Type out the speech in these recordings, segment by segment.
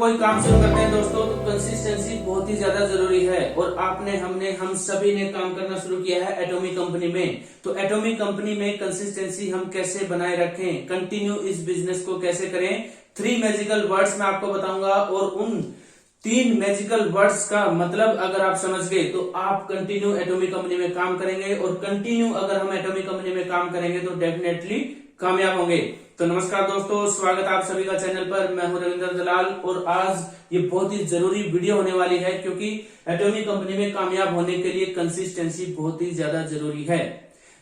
कोई काम शुरू करते हैं दोस्तों तो कंसिस्टेंसी बहुत ही ज्यादा जरूरी है। और हम सभी ने काम करना शुरू किया है एटॉमिक कंपनी में। तो एटॉमिक कंपनी में कंसिस्टेंसी हम कैसे बनाए रखें, कंटिन्यू इस बिजनेस को कैसे करें, 3 मैजिकल वर्ड्स मैं आपको बताऊंगा। और उन 3 मैजिकल वर्ड्स का मतलब अगर आप समझ गए तो आप कंटिन्यू एटॉमिक कंपनी में काम करेंगे। और कंटिन्यू अगर हम एटॉमिक कंपनी में काम करेंगे तो डेफिनेटली कामयाब होंगे। तो नमस्कार दोस्तों, स्वागत है आप सभी का चैनल पर। मैं हूं रविंद्र दलाल और आज ये बहुत ही जरूरी वीडियो होने वाली है क्योंकि एटॉमिक कंपनी में कामयाब होने के लिए कंसिस्टेंसी बहुत ही ज्यादा जरूरी है।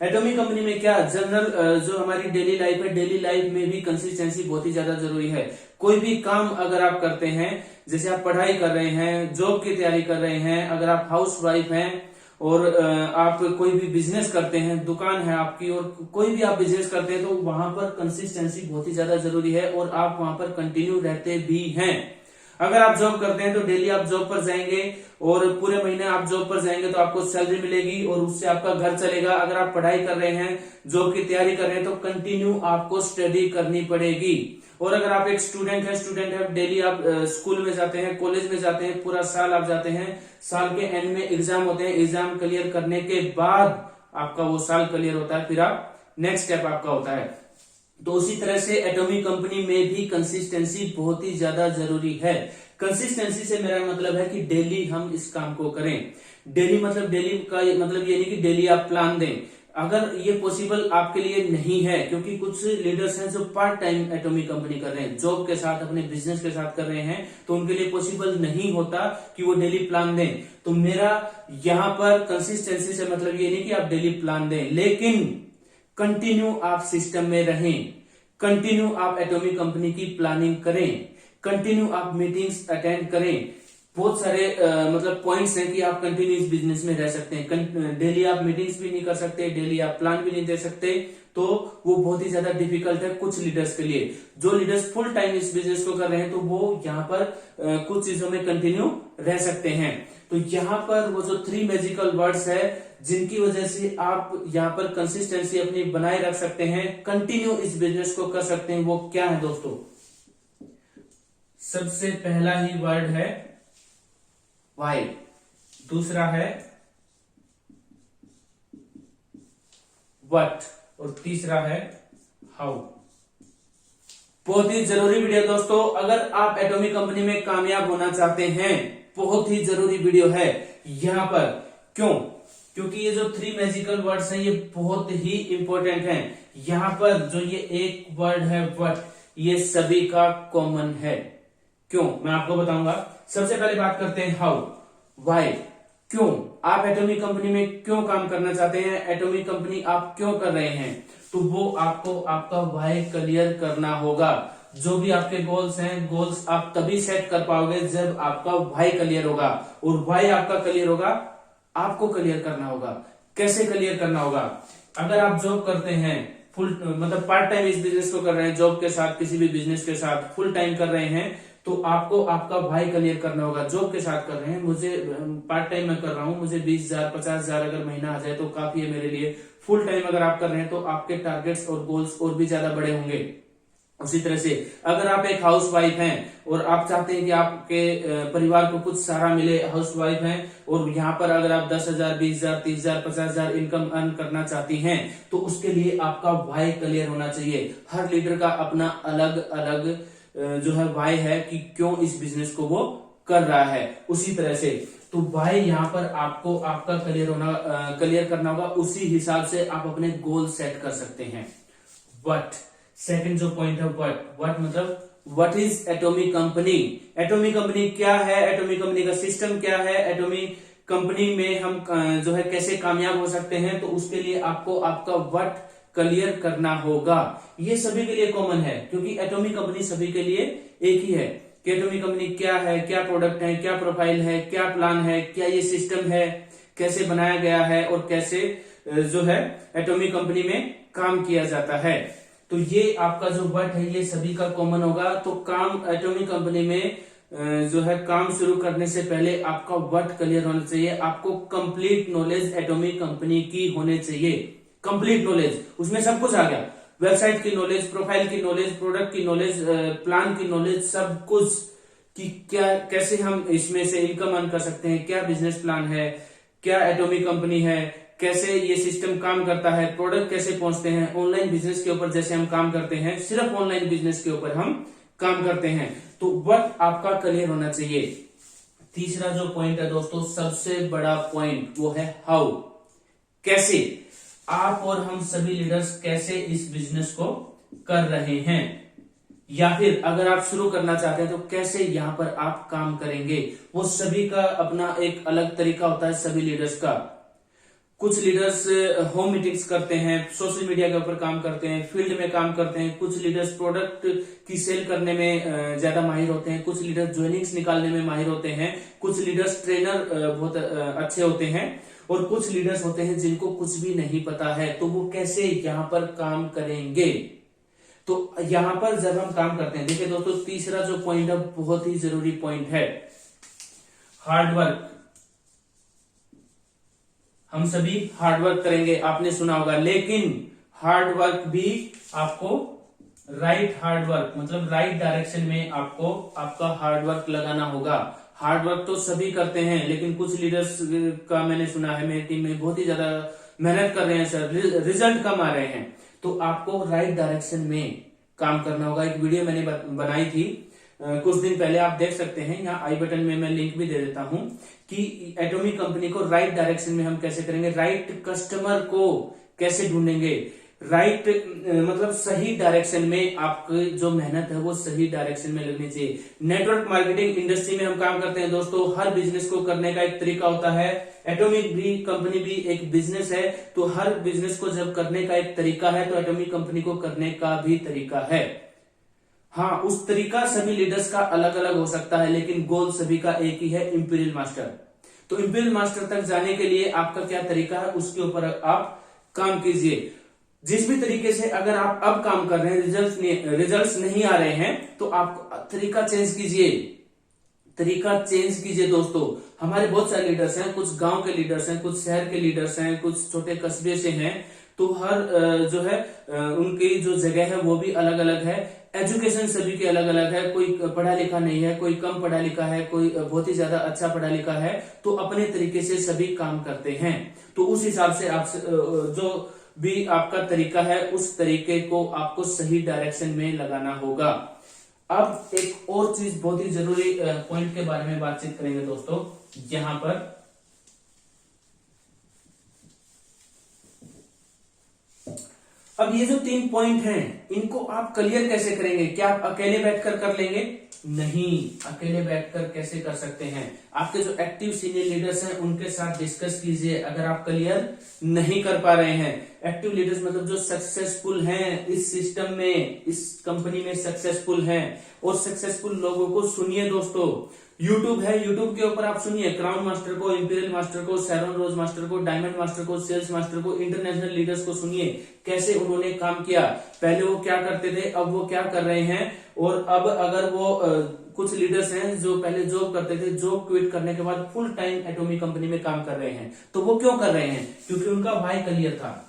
एटॉमिक कंपनी में क्या जनरल जो हमारी डेली लाइफ है, डेली लाइफ में भी कंसिस्टेंसी बहुत ही ज्यादा जरूरी है। कोई भी काम अगर आप करते हैं, जैसे आप पढ़ाई कर रहे हैं, जॉब की तैयारी कर रहे हैं, अगर आप हाउस वाइफ हैं और आप कोई भी बिजनेस करते हैं, दुकान है आपकी और कोई भी आप बिजनेस करते हैं, तो वहां पर कंसिस्टेंसी बहुत ही ज्यादा जरूरी है और आप वहां पर कंटिन्यू रहते भी हैं। अगर आप जॉब करते हैं तो डेली आप जॉब पर जाएंगे और पूरे महीने आप जॉब पर जाएंगे तो आपको सैलरी मिलेगी और उससे आपका घर चलेगा। अगर आप पढ़ाई कर रहे हैं, जॉब की तैयारी कर रहे हैं, तो कंटिन्यू आपको स्टडी करनी पड़ेगी। और अगर आप एक स्टूडेंट है, डेली आप स्कूल में जाते हैं, कॉलेज में जाते हैं, पूरा साल आप जाते हैं, साल के एंड में एग्जाम होते हैं, एग्जाम क्लियर करने के बाद आपका वो साल क्लियर होता है, फिर आप नेक्स्ट स्टेप आपका होता है। तो उसी तरह से एटॉमिक कंपनी में भी कंसिस्टेंसी बहुत ही ज्यादा जरूरी है। कंसिस्टेंसी से मेरा मतलब है कि डेली हम इस काम को करें। डेली का मतलब ये नहीं कि डेली आप प्लान दें। अगर ये पॉसिबल आपके लिए नहीं है, क्योंकि कुछ लीडर्स हैं जो पार्ट टाइम एटॉमिक कंपनी कर रहे हैं, जॉब के साथ अपने बिजनेस के साथ कर रहे हैं, तो उनके लिए पॉसिबल नहीं होता कि वो डेली प्लान दें। तो मेरा यहाँ पर कंसिस्टेंसी से मतलब ये नहीं कि आप डेली प्लान दें, लेकिन कंटिन्यू आप सिस्टम में रहें, कंटिन्यू आप एटॉमिक कंपनी की प्लानिंग करें, कंटिन्यू आप मीटिंग्स अटेंड करें। बहुत सारे पॉइंट्स हैं कि आप कंटिन्यू इस बिजनेस में रह सकते हैं। डेली आप मीटिंग्स भी नहीं कर सकते, डेली आप प्लान भी नहीं दे सकते, तो वो बहुत ही ज्यादा डिफिकल्ट है कुछ लीडर्स के लिए। जो लीडर्स फुल टाइम इस बिजनेस को कर रहे हैं तो वो यहाँ पर कुछ चीजों में कंटिन्यू रह सकते हैं। तो यहाँ पर वो जो 3 मैजिकल वर्ड्स है जिनकी वजह से आप यहाँ पर कंसिस्टेंसी अपनी बनाए रख सकते हैं, कंटिन्यू इस बिजनेस को कर सकते हैं, वो क्या है दोस्तों? सबसे पहला ही वर्ड है वाई, दूसरा है व्हाट और तीसरा है हाउ। बहुत ही जरूरी वीडियो दोस्तों। अगर आप एटॉमिक कंपनी में कामयाब होना चाहते हैं, बहुत ही जरूरी वीडियो है यहाँ पर। क्यों? क्योंकि ये जो 3 मैजिकल वर्ड्स हैं ये बहुत ही इंपॉर्टेंट हैं। यहाँ पर जो ये एक वर्ड है व्हाट, ये सभी का कॉमन है। क्यों? मैं आपको बताऊंगा। सबसे पहले बात करते हैं हाउ, व्हाई। क्यों आप एटॉमिक कंपनी में क्यों काम करना चाहते हैं, एटॉमिक कंपनी आप क्यों कर रहे हैं, तो वो आपको आपका व्हाई क्लियर करना होगा। जो भी आपके गोल्स हैं, गोल्स आप तभी सेट कर पाओगे जब आपका व्हाई क्लियर होगा। और व्हाई आपका क्लियर होगा, आपको क्लियर करना होगा। कैसे क्लियर करना होगा? अगर आप जॉब करते हैं, फुल पार्ट टाइम इस बिजनेस को कर रहे हैं, जॉब के साथ किसी भी बिजनेस के साथ फुल टाइम कर रहे हैं, तो आपको आपका व्हाई क्लियर करना होगा। जॉब के साथ कर रहे हैं, मुझे पार्ट टाइम में कर रहा हूं, मुझे 20,000 50,000 अगर महीना आ जाए तो काफी है मेरे लिए। फुल टाइम अगर आप कर रहे हैं तो आपके टारगेट्स और गोल्स और भी ज्यादा बड़े होंगे। उसी तरह से अगर आप एक हाउस वाइफ हैं और आप चाहते हैं कि आपके परिवार को कुछ सहारा मिले, हाउस वाइफ हैं और यहाँ पर अगर आप 10,000 20,000 30,000 50,000 इनकम अर्न करना चाहती हैं, तो उसके लिए आपका व्हाई क्लियर होना चाहिए। हर लीडर का अपना अलग अलग जो है व्हाई है कि क्यों इस बिजनेस को वो कर रहा है। उसी तरह से तो व्हाई यहाँ पर आपको आपका क्लियर करना होगा। उसी हिसाब से आप अपने गोल सेट कर सकते हैं। व्हाट, सेकंड जो पॉइंट है व्हाट मतलब what is atomic company. Atomic company क्या है, एटॉमिक कंपनी का सिस्टम क्या है, एटॉमिक कंपनी में हम जो है कैसे कामयाब हो सकते हैं, तो उसके लिए आपको आपका व्हाट क्लियर करना होगा। ये सभी के लिए कॉमन है क्योंकि एटॉमिक कंपनी सभी के लिए एक ही है कि एटॉमिक कंपनी क्या है, क्या प्रोडक्ट है, क्या प्रोफाइल है, क्या प्लान है, क्या ये सिस्टम है, कैसे बनाया गया है और कैसे जो है एटॉमिक कंपनी में काम किया जाता है। तो ये आपका जो व्हाट है ये सभी का कॉमन होगा। तो काम एटॉमिक कंपनी में जो है काम शुरू करने से पहले आपका व्हाट क्लियर होना चाहिए। आपको कंप्लीट नॉलेज एटॉमिक कंपनी की होनी चाहिए। कंप्लीट नॉलेज, उसमें सब कुछ आ गया, वेबसाइट की नॉलेज, प्रोफाइल की नॉलेज, प्रोडक्ट की नॉलेज, प्लान की नॉलेज, सब कुछ कि क्या कैसे हम इसमें से इनकम अर्न कर सकते हैं, क्या बिजनेस प्लान है, क्या एटॉमिक कंपनी है, कैसे ये सिस्टम काम करता है, प्रोडक्ट कैसे पहुंचते हैं, ऑनलाइन बिजनेस के ऊपर जैसे हम काम करते हैं, सिर्फ ऑनलाइन बिजनेस के ऊपर हम काम करते हैं। तो वट आपका क्लियर होना चाहिए। तीसरा जो पॉइंट है दोस्तों, सबसे बड़ा पॉइंट, वो है हाउ, कैसे आप और हम सभी लीडर्स कैसे इस बिजनेस को कर रहे हैं, या फिर अगर आप शुरू करना चाहते हैं तो कैसे यहां पर आप काम करेंगे। वो सभी का अपना एक अलग तरीका होता है सभी लीडर्स का। कुछ लीडर्स होम मीटिंग्स करते हैं, सोशल मीडिया के ऊपर काम करते हैं, फील्ड में काम करते हैं। कुछ लीडर्स प्रोडक्ट की सेल करने में ज्यादा माहिर होते हैं। कुछ लीडर्स ज्वाइनिंग्स निकालने में माहिर होते हैं। कुछ लीडर्स ट्रेनर बहुत अच्छे होते हैं। और कुछ लीडर्स होते हैं जिनको कुछ भी नहीं पता है, तो वो कैसे यहां पर काम करेंगे। तो यहां पर जब हम काम करते हैं, देखिए दोस्तों, तीसरा जो पॉइंट है बहुत ही जरूरी पॉइंट है, हार्डवर्क। हम सभी हार्डवर्क करेंगे, आपने सुना होगा, लेकिन हार्डवर्क भी आपको राइट हार्डवर्क, मतलब राइट डायरेक्शन में आपको आपका हार्डवर्क लगाना होगा। हार्डवर्क तो सभी करते हैं, लेकिन कुछ लीडर्स का मैंने सुना है मेरी टीम में बहुत ही ज्यादा मेहनत कर रहे हैं सर, रिजल्ट कम आ रहे हैं। तो आपको राइट डायरेक्शन में काम करना होगा। एक वीडियो मैंने बनाई थी कुछ दिन पहले, आप देख सकते हैं, यहाँ आई बटन में मैं लिंक भी दे देता हूं, कि एटॉमिक कंपनी को राइट डायरेक्शन में हम कैसे करेंगे, राइट कस्टमर को कैसे ढूंढेंगे, राइट मतलब सही डायरेक्शन में आपकी जो मेहनत है वो सही डायरेक्शन में लगनी चाहिए। नेटवर्क मार्केटिंग इंडस्ट्री में हम काम करते हैं दोस्तों, हर बिजनेस को करने का एक तरीका होता है। एटॉमिक भी कंपनी भी एक बिजनेस है, तो हर बिजनेस को जब करने का एक तरीका है, तो एटॉमिक कंपनी को करने का भी तरीका है। हाँ, उस तरीका सभी लीडर्स का अलग अलग हो सकता है, लेकिन गोल सभी का एक ही है, इंपीरियल मास्टर। तो इंपीरियल मास्टर तक जाने के लिए आपका क्या तरीका है, उसके ऊपर आप काम कीजिए। जिस भी तरीके से अगर आप अब काम कर रहे हैं, रिजल्ट्स नहीं आ रहे हैं, तो आप तरीका चेंज कीजिए, तरीका चेंज कीजिए दोस्तों। हमारे बहुत सारे लीडर्स हैं, कुछ गांव के लीडर्स हैं, कुछ शहर के लीडर्स हैं, कुछ छोटे कस्बे से हैं। तो हर जो है उनकी जो जगह है वो भी अलग अलग है। एजुकेशन सभी के अलग अलग है, कोई पढ़ा लिखा नहीं है, कोई कम पढ़ा लिखा है, कोई बहुत ही ज्यादा अच्छा पढ़ा लिखा है। तो अपने तरीके से सभी काम करते हैं। तो उस हिसाब से आप जो भी आपका तरीका है, उस तरीके को आपको सही डायरेक्शन में लगाना होगा। अब एक और चीज, बहुत ही जरूरी पॉइंट के बारे में बातचीत करेंगे दोस्तों। यहां पर अब ये जो 3 पॉइंट हैं, इनको आप क्लियर कैसे करेंगे? क्या आप अकेले बैठकर कर लेंगे? नहीं, अकेले बैठकर कैसे कर सकते हैं? आपके जो एक्टिव सीनियर लीडर्स हैं उनके साथ डिस्कस कीजिए। अगर आप क्लियर नहीं कर पा रहे हैं, एक्टिव लीडर्स मतलब जो सक्सेसफुल हैं इस सिस्टम में, इस कंपनी में सक्सेसफुल हैं, और सक्सेसफुल लोगों को सुनिए दोस्तों। यूट्यूब है, यूट्यूब के ऊपर आप सुनिए क्राउन मास्टर को, इंपीरियल मास्टर को, शेरॉन रोज मास्टर को, डायमंड मास्टर को, सेल्स मास्टर को, इंटरनेशनल लीडर्स को सुनिए, कैसे उन्होंने काम किया। पहले वो क्या करते थे, अब वो क्या कर रहे हैं। और अब अगर वो कुछ लीडर्स हैं जो पहले जॉब करते थे, जॉब क्विट करने के बाद फुल टाइम एटॉमिक कंपनी में काम कर रहे हैं। तो वो क्यों कर रहे हैं? क्योंकि उनका भाई क्लियर था।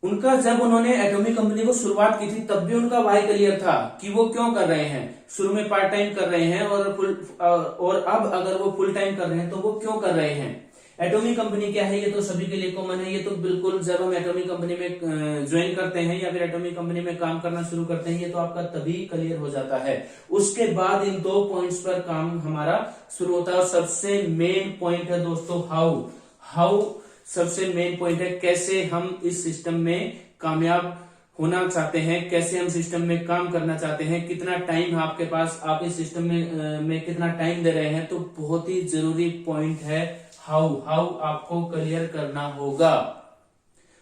उनका जब उन्होंने एटॉमिक कंपनी को शुरुआत की थी, तब भी उनका वाई क्लियर था कि वो क्यों कर रहे हैं। शुरू में पार्ट टाइम कर रहे हैं, और अब अगर वो फुल टाइम कर रहे हैं तो वो क्यों कर रहे हैं। एटॉमिक कंपनी क्या है, ये तो सभी के लिए कॉमन है। ये तो बिल्कुल जब हम एटॉमिक कंपनी में ज्वाइन करते हैं या फिर एटॉमिक कंपनी में काम करना शुरू करते हैं, ये तो आपका तभी क्लियर हो जाता है। उसके बाद इन 2 पॉइंट्स पर काम हमारा शुरू होता है। और सबसे मेन पॉइंट है दोस्तों हाउ सबसे मेन पॉइंट है, कैसे हम इस सिस्टम में कामयाब होना चाहते हैं, कैसे हम सिस्टम में काम करना चाहते हैं, कितना टाइम है आपके पास, आप इस सिस्टम में कितना टाइम दे रहे हैं। तो बहुत ही जरूरी पॉइंट है हाउ आपको क्लियर करना होगा।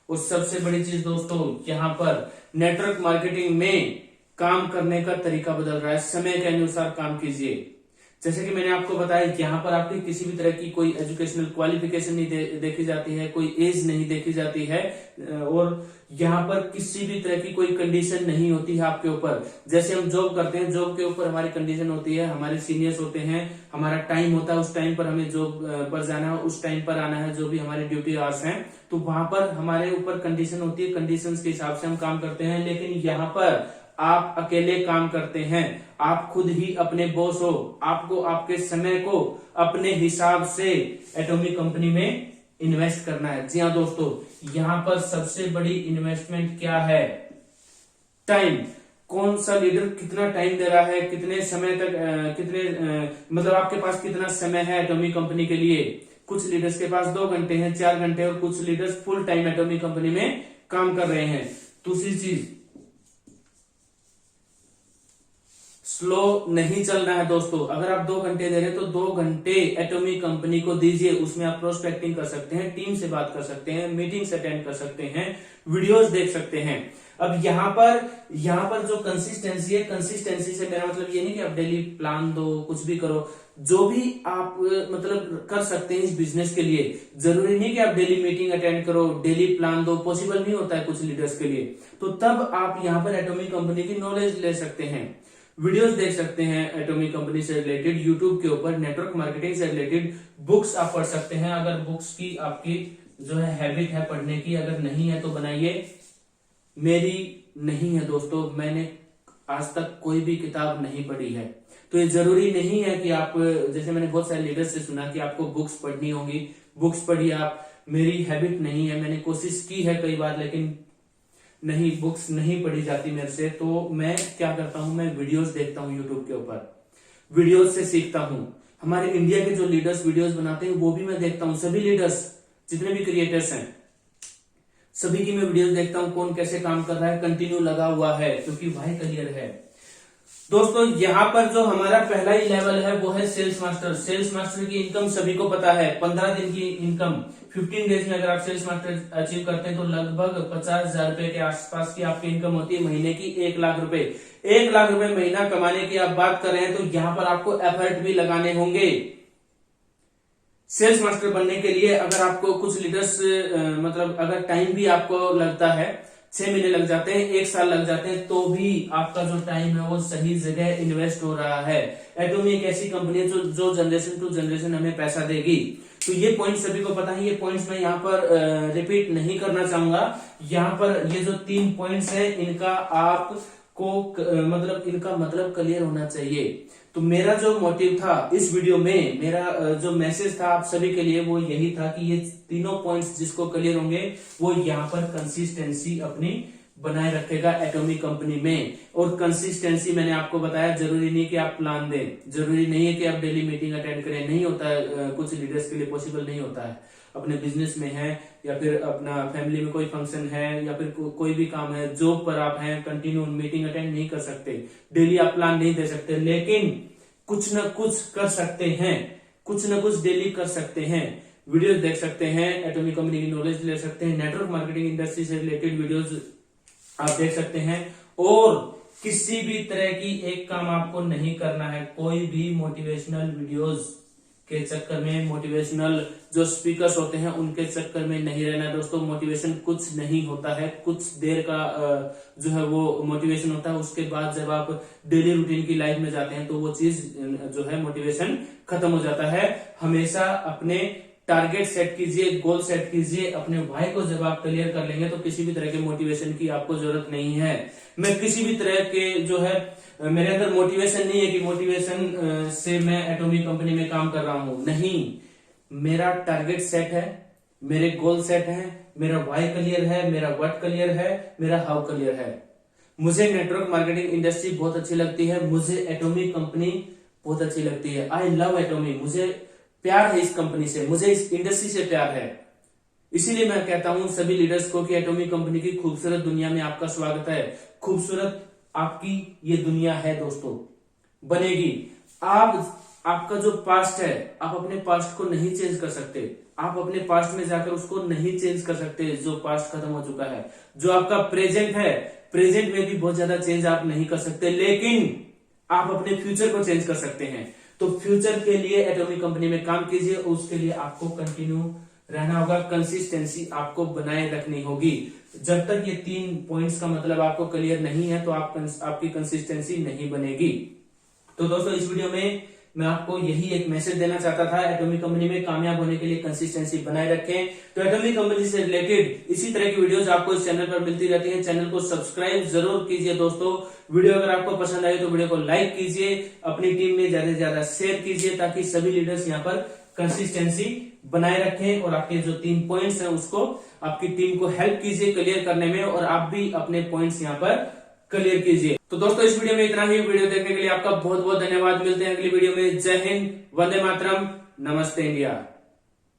और सबसे बड़ी चीज दोस्तों, यहाँ पर नेटवर्क मार्केटिंग में काम करने का तरीका बदल रहा है। समय के अनुसार काम कीजिए। जैसे कि मैंने आपको बताया, यहाँ पर आपकी किसी भी तरह की कोई एजुकेशनल क्वालिफिकेशन नहीं देखी जाती है, कोई एज नहीं देखी जाती है, और यहाँ पर किसी भी तरह की कोई कंडीशन नहीं होती है आपके ऊपर। जैसे हम जॉब करते हैं, जॉब के ऊपर हमारी कंडीशन होती है, हमारे सीनियर्स होते हैं, हमारा टाइम होता है, उस टाइम पर हमें जॉब पर जाना है, उस टाइम पर आना है, जो भी हमारी ड्यूटी आवर्स हैं। तो वहां पर हमारे ऊपर कंडीशन होती है, कंडीशंस के हिसाब से हम काम करते हैं। लेकिन यहाँ पर आप अकेले काम करते हैं, आप खुद ही अपने बॉस हो, आपको आपके समय को अपने हिसाब से एटॉमिक कंपनी में इन्वेस्ट करना है। जी हाँ दोस्तों, यहाँ पर सबसे बड़ी इन्वेस्टमेंट क्या है? टाइम। कौन सा लीडर कितना टाइम दे रहा है, कितने समय तक मतलब आपके पास कितना समय है एटॉमिक कंपनी के लिए। कुछ लीडर्स के पास 2 घंटे हैं, 4 घंटे, और कुछ leaders full time atomic company में काम कर रहे हैं। दूसरी चीज, स्लो नहीं चलना है दोस्तों। अगर आप 2 घंटे दे रहे हैं तो 2 घंटे एटॉमिक कंपनी को दीजिए। उसमें आप प्रोस्पेक्टिंग कर सकते हैं, टीम से बात कर सकते हैं, मीटिंग्स अटेंड कर सकते हैं, वीडियोस देख सकते हैं। अब यहाँ पर जो कंसिस्टेंसी है, कंसिस्टेंसी से मेरा मतलब ये नहीं कि आप डेली प्लान दो, कुछ भी करो। जो भी आप मतलब कर सकते हैं इस बिजनेस के लिए, जरूरी नहीं कि आप डेली मीटिंग अटेंड करो, डेली प्लान दो, पॉसिबल नहीं होता है कुछ लीडर्स के लिए। तो तब आप यहाँ पर एटॉमिक कंपनी की नॉलेज ले सकते हैं, वीडियोस देख सकते हैं एटॉमिक कंपनी से रिलेटेड, यूट्यूब के ऊपर नेटवर्क मार्केटिंग से रिलेटेड बुक्स आप पढ़ सकते हैं। अगर बुक्स की आपकी जो है हैबिट है पढ़ने की, अगर नहीं है तो बनाइए। मेरी नहीं है दोस्तों, मैंने आज तक कोई भी किताब नहीं पढ़ी है। तो ये जरूरी नहीं है कि आप, जैसे मैंने बहुत सारे लीडर्स से सुना कि आपको बुक्स पढ़नी होगी, बुक्स पढ़िए आप। मेरी हैबिट नहीं है, मैंने कोशिश की है कई बार, लेकिन नहीं, बुक्स नहीं पढ़ी जाती मेरे से। तो मैं क्या करता हूं, मैं वीडियोस देखता हूं यूट्यूब के ऊपर, वीडियोस से सीखता हूं। हमारे इंडिया के जो लीडर्स वीडियोस बनाते हैं वो भी मैं देखता हूं। सभी लीडर्स, जितने भी क्रिएटर्स हैं, सभी की मैं वीडियोस देखता हूं, कौन कैसे काम कर रहा है, कंटिन्यू लगा हुआ है, क्योंकि भाई करियर है। दोस्तों यहाँ पर जो हमारा पहला ही लेवल है वो है सेल्स मास्टर। सेल्स मास्टर की इनकम सभी को पता है, 15 दिन की इनकम, 15 डेज में अगर आप सेल्स मास्टर अचीव करते हैं तो लगभग 50,000 रुपए के आसपास की आपकी इनकम होती है। महीने की 1 लाख रुपए, 1 लाख रुपए महीना कमाने की आप बात कर रहे हैं, तो यहाँ पर आपको एफर्ट भी लगाने होंगे सेल्स मास्टर बनने के लिए। अगर आपको कुछ लीडर्स मतलब अगर टाइम भी आपको लगता है, 6 महीने लग जाते हैं, 1 साल लग जाते हैं, तो भी आपका जो टाइम है वो सही जगह इन्वेस्ट हो रहा है। एटॉमी एक ऐसी कंपनी है जो जनरेशन टू जनरेशन हमें पैसा देगी। तो ये पॉइंट सभी को पता है, ये पॉइंट्स मैं यहाँ पर रिपीट नहीं करना चाहूंगा। यहाँ पर ये जो 3 पॉइंट्स हैं, इनका आपको मतलब इनका मतलब क्लियर होना चाहिए। तो मेरा जो मोटिव था इस वीडियो में, मेरा जो मैसेज था आप सभी के लिए वो यही था कि ये तीनों पॉइंट्स जिसको क्लियर होंगे वो यहाँ पर कंसिस्टेंसी अपनी बनाए रखेगा एटॉमिक कंपनी में। और कंसिस्टेंसी मैंने आपको बताया, जरूरी नहीं कि आप प्लान दें, जरूरी नहीं है कि आप डेली मीटिंग अटेंड करें, नहीं होता है, कुछ लीडर्स के लिए पॉसिबल नहीं होता है। अपने बिजनेस में है या फिर अपना फैमिली में कोई फंक्शन है या फिर कोई भी काम है, जॉब पर आप हैं, कंटिन्यू मीटिंग अटेंड नहीं कर सकते, डेली आप प्लान नहीं दे सकते, लेकिन कुछ ना कुछ कर सकते हैं, कुछ ना कुछ डेली कर सकते हैं। वीडियोस देख सकते हैं, एटॉमिक कंपनी की नॉलेज ले सकते हैं, नेटवर्क मार्केटिंग इंडस्ट्री से रिलेटेड वीडियोस आप देख सकते हैं। और किसी भी तरह की एक काम आपको नहीं करना है, कोई भी मोटिवेशनल वीडियोस के चक्कर में, मोटिवेशनल जो स्पीकर्स होते हैं उनके चक्कर में नहीं रहना दोस्तों। मोटिवेशन कुछ नहीं होता है, कुछ देर का जो है वो मोटिवेशन होता है, उसके बाद जब आप डेली रूटीन की लाइफ में जाते हैं तो वो चीज जो है मोटिवेशन खत्म हो जाता है। हमेशा अपने टारगेट सेट कीजिए, गोल सेट कीजिए, अपने वाई को जब आप क्लियर कर लेंगे तो किसी भी तरह के मोटिवेशन की आपको जरूरत नहीं है। मैं किसी भी तरह के जो है, मेरे अंदर मोटिवेशन नहीं है कि मोटिवेशन से मैं एटॉमिक कंपनी में काम कर रहा हूं, नहीं। मेरा टारगेट सेट है, मेरे गोल सेट है, मेरा वाई क्लियर है, मेरा व्हाट क्लियर है, मेरा हाउ क्लियर है। मुझे नेटवर्क मार्केटिंग इंडस्ट्री बहुत अच्छी लगती है, मुझे एटॉमिक कंपनी बहुत अच्छी लगती है। आई लव एटॉमिक, मुझे प्यार है इस कंपनी से, मुझे इस इंडस्ट्री से प्यार है। इसीलिए मैं कहता हूं सभी लीडर्स को कि एटॉमिक कंपनी की खूबसूरत दुनिया में आपका स्वागत है। खूबसूरत आपकी ये दुनिया है दोस्तों, बनेगी। आपका जो पास्ट है, आप अपने पास्ट को नहीं चेंज कर सकते, आप अपने पास्ट में जाकर उसको नहीं चेंज कर सकते जो पास्ट खत्म हो चुका है। जो आपका प्रेजेंट है, प्रेजेंट में भी बहुत ज्यादा चेंज आप नहीं कर सकते, लेकिन आप अपने फ्यूचर को चेंज कर सकते हैं। तो फ्यूचर के लिए एटॉमिक कंपनी में काम कीजिए, उसके लिए आपको कंटिन्यू रहना होगा, कंसिस्टेंसी आपको बनाए रखनी होगी। जब तक ये 3 पॉइंट्स का मतलब आपको क्लियर नहीं है तो आपकी कंसिस्टेंसी नहीं बनेगी। तो दोस्तों इस वीडियो में मैं आपको यही एक मैसेज देना चाहता था। एटॉमिक कंपनी में कामयाब होने के लिए कंसिस्टेंसी बनाए रखें। तो एटॉमिक कंपनी से रिलेटेड इसी तरह की वीडियोस आपको इस चैनल पर मिलती रहती हैं। चैनल को सब्सक्राइब जरूर कीजिए दोस्तों। वीडियो अगर आपको पसंद आई तो वीडियो को लाइक कीजिए, अपनी टीम में ज्यादा से ज्यादा शेयर कीजिए, ताकि सभी लीडर्स यहाँ पर कंसिस्टेंसी बनाए रखें और आपके जो 3 पॉइंट्स हैं उसको आपकी टीम को हेल्प कीजिए क्लियर करने में, और आप भी अपने पॉइंट्स यहाँ पर क्लियर कीजिए। तो दोस्तों इस वीडियो में इतना ही। वीडियो देखने के लिए आपका बहुत बहुत धन्यवाद। मिलते हैं अगली वीडियो में। जय हिंद, वंदे मातरम, नमस्ते इंडिया।